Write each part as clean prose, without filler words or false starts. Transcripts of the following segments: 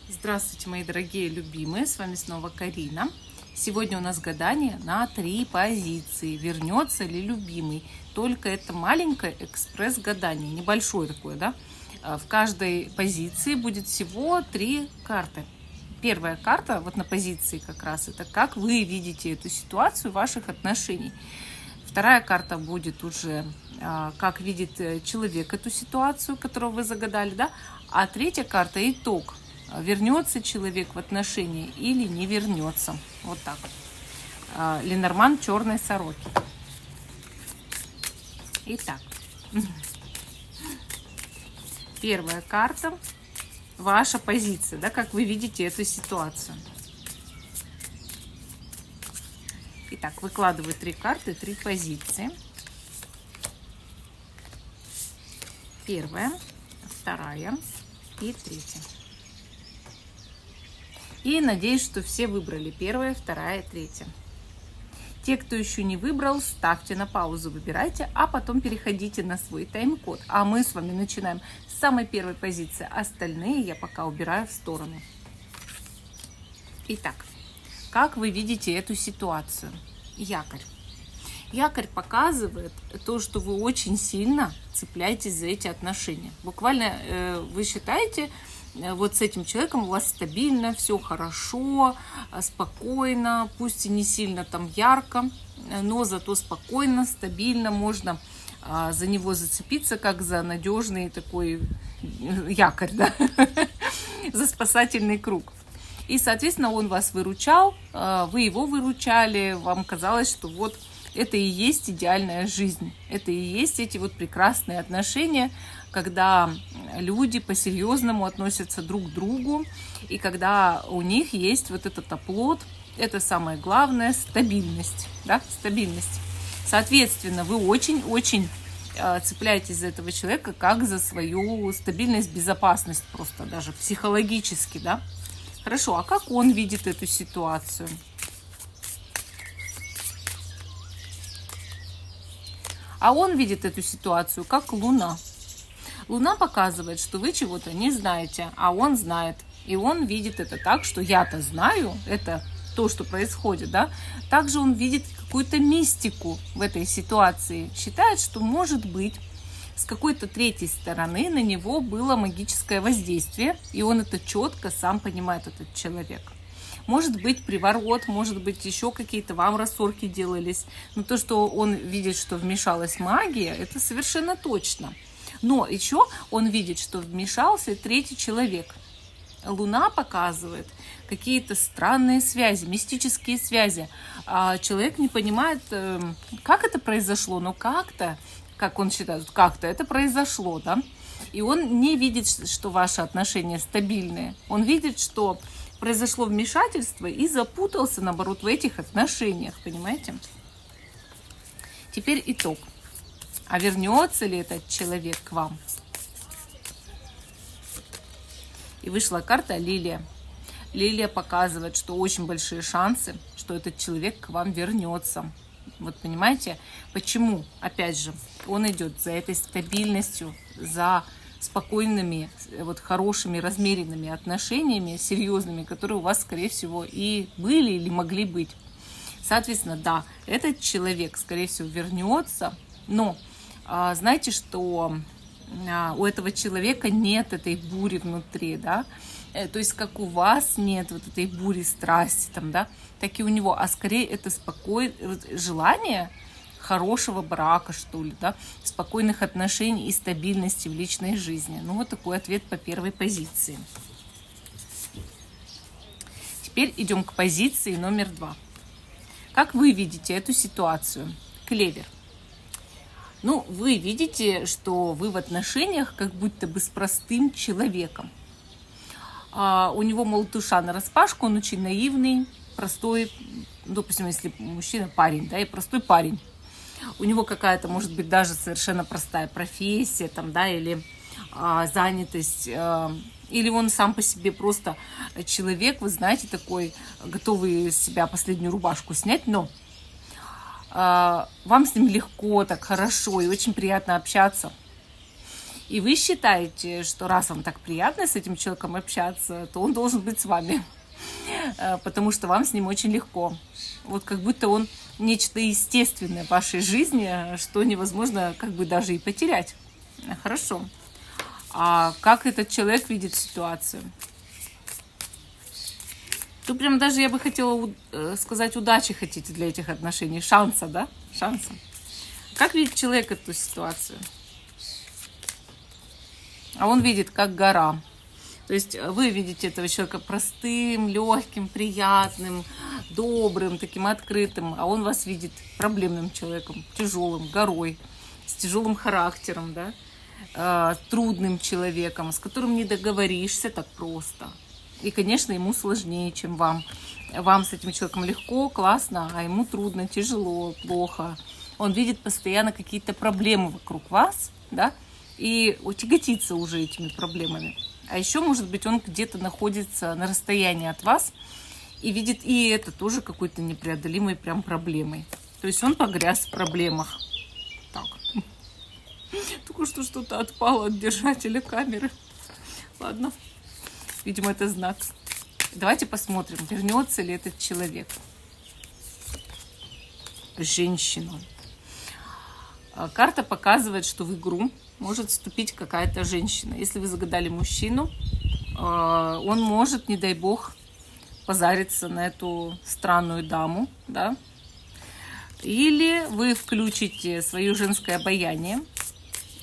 Здравствуйте, мои дорогие любимые, с вами снова Карина. Сегодня у нас гадание на 3 позиции. Вернется ли любимый? Только это маленькое экспресс-гадание, небольшое такое, да? В каждой позиции будет всего 3 карты. Первая карта, вот на позиции как раз, это как вы видите эту ситуацию ваших отношений. Вторая карта будет уже, как видит человек эту ситуацию, которую вы загадали, да? А третья карта – итог. Вернется человек в отношения или не вернется. Вот так. Ленорман черной сороки. Итак, первая карта. Ваша позиция, да, как вы видите эту ситуацию. Итак, выкладываю 3 карты, 3 позиции. Первая, вторая и третья. И надеюсь, что все выбрали первая, вторая, третья. Те, кто еще не выбрал, ставьте на паузу, выбирайте, а потом переходите на свой тайм-код. А мы с вами начинаем с самой первой позиции. Остальные я пока убираю в сторону. Итак, как вы видите эту ситуацию? Якорь. Якорь показывает то, что вы очень сильно цепляетесь за эти отношения. Буквально вы считаете, вот с этим человеком у вас стабильно, все хорошо, спокойно, пусть и не сильно там ярко, но зато спокойно, стабильно, можно за него зацепиться, как за надежный такой якорь, да? За спасательный круг. И, соответственно, он вас выручал, вы его выручали, вам казалось, что вот это и есть идеальная жизнь, это и есть эти вот прекрасные отношения, когда люди по-серьезному относятся друг к другу, и когда у них есть вот этот оплот, это самое главное, стабильность, да, стабильность. Соответственно, вы очень-очень цепляетесь за этого человека как за свою стабильность, безопасность просто даже психологически, да. Хорошо, а как он видит эту ситуацию? А он видит эту ситуацию как Луна. Луна показывает, что вы чего-то не знаете, а он знает. И он видит это так, что я-то знаю, это то, что происходит, да. Также он видит какую-то мистику в этой ситуации. Считает, что, может быть, с какой-то третьей стороны на него было магическое воздействие, и он это четко сам понимает, этот человек. Может быть, приворот, может быть, еще какие-то вам рассорки делались. Но то, что он видит, что вмешалась магия, это совершенно точно. Но еще он видит, что вмешался третий человек. Луна показывает какие-то странные связи, мистические связи. А человек не понимает, как это произошло, но как-то, как он считает, как-то это произошло, да? И он не видит, что ваши отношения стабильные. Он видит, что произошло вмешательство и запутался, наоборот, в этих отношениях, понимаете? Теперь итог. А вернется ли этот человек к вам? И вышла карта Лилия. Лилия показывает, что очень большие шансы, что этот человек к вам вернется. Вот понимаете, почему? Опять же, он идет за этой стабильностью, за спокойными, вот хорошими, размеренными отношениями, серьезными, которые у вас, скорее всего, и были или могли быть. Соответственно, да, этот человек, скорее всего, вернется, но знаете, что у этого человека нет этой бури внутри, да, то есть как у вас нет вот этой бури страсти, там, да, так и у него, а скорее это желание хорошего брака, что ли, да, спокойных отношений и стабильности в личной жизни. Ну, вот такой ответ по первой позиции. Теперь идем к позиции номер 2. Как вы видите эту ситуацию? Клевер. Ну, вы видите, что вы в отношениях как будто бы с простым человеком. У него, мол, душа нараспашку, он очень наивный, простой, допустим, если мужчина парень, да, и простой парень. У него какая-то, может быть, даже совершенно простая профессия, там, да, или занятость, или он сам по себе просто человек, вы знаете, такой, готовый из себя последнюю рубашку снять, но вам с ним легко, так хорошо и очень приятно общаться. И вы считаете, что раз вам так приятно с этим человеком общаться, то он должен быть с вами, потому что вам с ним очень легко. Вот как будто он нечто естественное в вашей жизни, что невозможно как бы даже и потерять. Хорошо. А как этот человек видит ситуацию? Тут прям даже я бы хотела сказать, удачи хотите для этих отношений, шанса, да? Шанса. Как видит человек эту ситуацию? А он видит, как гора. То есть вы видите этого человека простым, легким, приятным, добрым, таким открытым, а он вас видит проблемным человеком, тяжелым, горой, с тяжелым характером, да? Трудным человеком, с которым не договоришься так просто. И, конечно, ему сложнее, чем вам. Вам с этим человеком легко, классно, а ему трудно, тяжело, плохо. Он видит постоянно какие-то проблемы вокруг вас, да, и тяготится уже этими проблемами. А еще, может быть, он где-то находится на расстоянии от вас и видит и это тоже какой-то непреодолимой прям проблемой. То есть он погряз в проблемах. Так. Только что что-то отпало от держателя камеры. Ладно. Видимо, это знак. Давайте посмотрим, вернется ли этот человек. Женщина. Карта показывает, что в игру может вступить какая-то женщина. Если вы загадали мужчину, он может, не дай бог, позариться на эту странную даму, да? Или вы включите свое женское обаяние,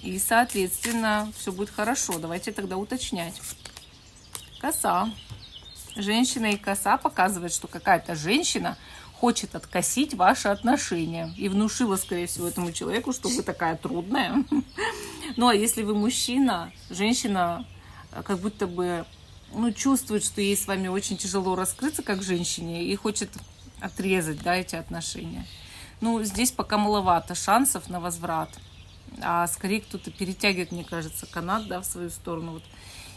и, соответственно, все будет хорошо. Давайте тогда уточнять. Коса. Женщина и коса показывает, что какая-то женщина хочет откосить ваши отношения. И внушила, скорее всего, этому человеку, что вы такая трудная. Ну, а если вы мужчина, женщина как будто бы чувствует, что ей с вами очень тяжело раскрыться как женщине и хочет отрезать, да, эти отношения. Ну, здесь пока маловато шансов на возврат. А скорее кто-то перетягивает, мне кажется, канат, да, в свою сторону. Вот.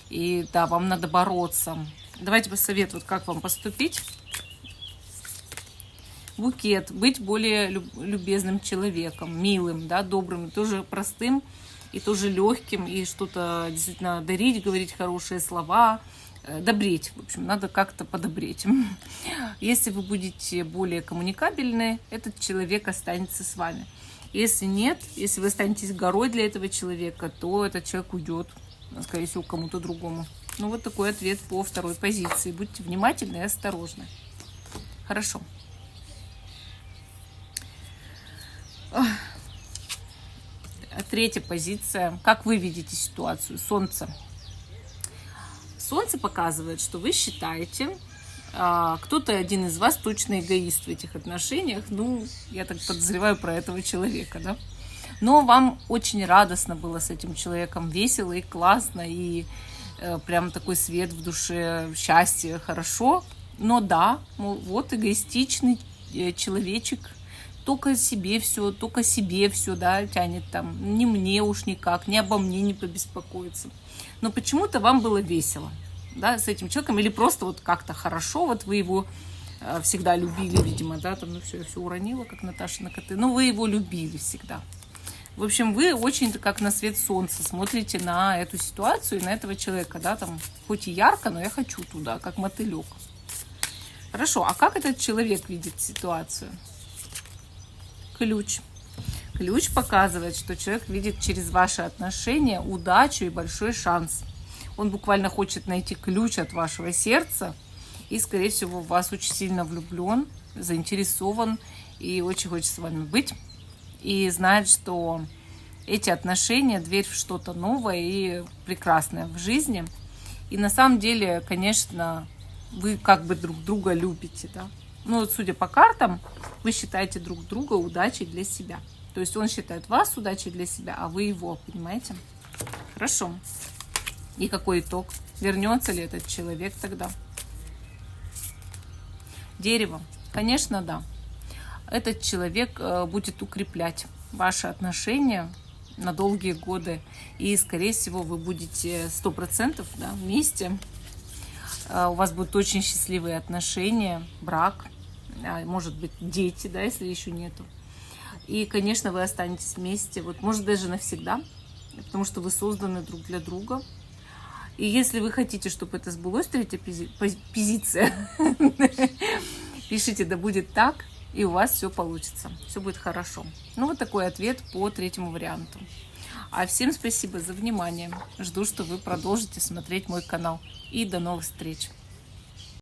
И да, вам надо бороться. Давайте посоветую, вот как вам поступить. Букет. Быть более любезным человеком, милым, да, добрым, тоже простым и тоже легким. И что-то действительно дарить, говорить хорошие слова. Добреть. В общем, надо как-то подобреть. Если вы будете более коммуникабельны, этот человек останется с вами. Если нет, если вы останетесь горой для этого человека, то этот человек уйдет, скорее всего, к кому-то другому. Ну, вот такой ответ по второй позиции. Будьте внимательны и осторожны. Хорошо. Третья позиция. Как вы видите ситуацию? Солнце. Солнце показывает, что вы считаете, кто-то один из вас точно эгоист в этих отношениях. Ну, я так подозреваю про этого человека, да? Но вам очень радостно было с этим человеком, весело и классно, и прям такой свет в душе, счастье, хорошо. Но да, вот эгоистичный человечек, только себе все, да, тянет там, не мне уж никак, не обо мне не побеспокоиться. Но почему-то вам было весело, да, с этим человеком, или просто вот как-то хорошо, вот вы его всегда любили, видимо, да, там, я все уронила, как Наташа на коты, но вы его любили всегда. В общем, вы очень как на свет солнца смотрите на эту ситуацию и на этого человека, да, там, хоть и ярко, но я хочу туда, как мотылек. Хорошо, а как этот человек видит ситуацию? Ключ. Ключ показывает, что человек видит через ваши отношения удачу и большой шанс. Он буквально хочет найти ключ от вашего сердца и, скорее всего, в вас очень сильно влюблен, заинтересован и очень хочет с вами быть. И знает, что эти отношения – дверь в что-то новое и прекрасное в жизни. И на самом деле, конечно, вы как бы друг друга любите, да. Ну, вот, судя по картам, вы считаете друг друга удачей для себя. То есть он считает вас удачей для себя, а вы его, понимаете? Хорошо. И какой итог? Вернется ли этот человек тогда? Дерево. Конечно, да. Этот человек будет укреплять ваши отношения на долгие годы. И, скорее всего, вы будете 100%, да, вместе. У вас будут очень счастливые отношения, брак, может быть, дети, да, если еще нету. И, конечно, вы останетесь вместе, вот, может, даже навсегда. потому что вы созданы друг для друга. И если вы хотите, чтобы это сбылось, третья позиция, пишите, да будет так, и у вас все получится, все будет хорошо. Ну, вот такой ответ по третьему варианту. А всем спасибо за внимание. Жду, что вы продолжите смотреть мой канал. И до новых встреч!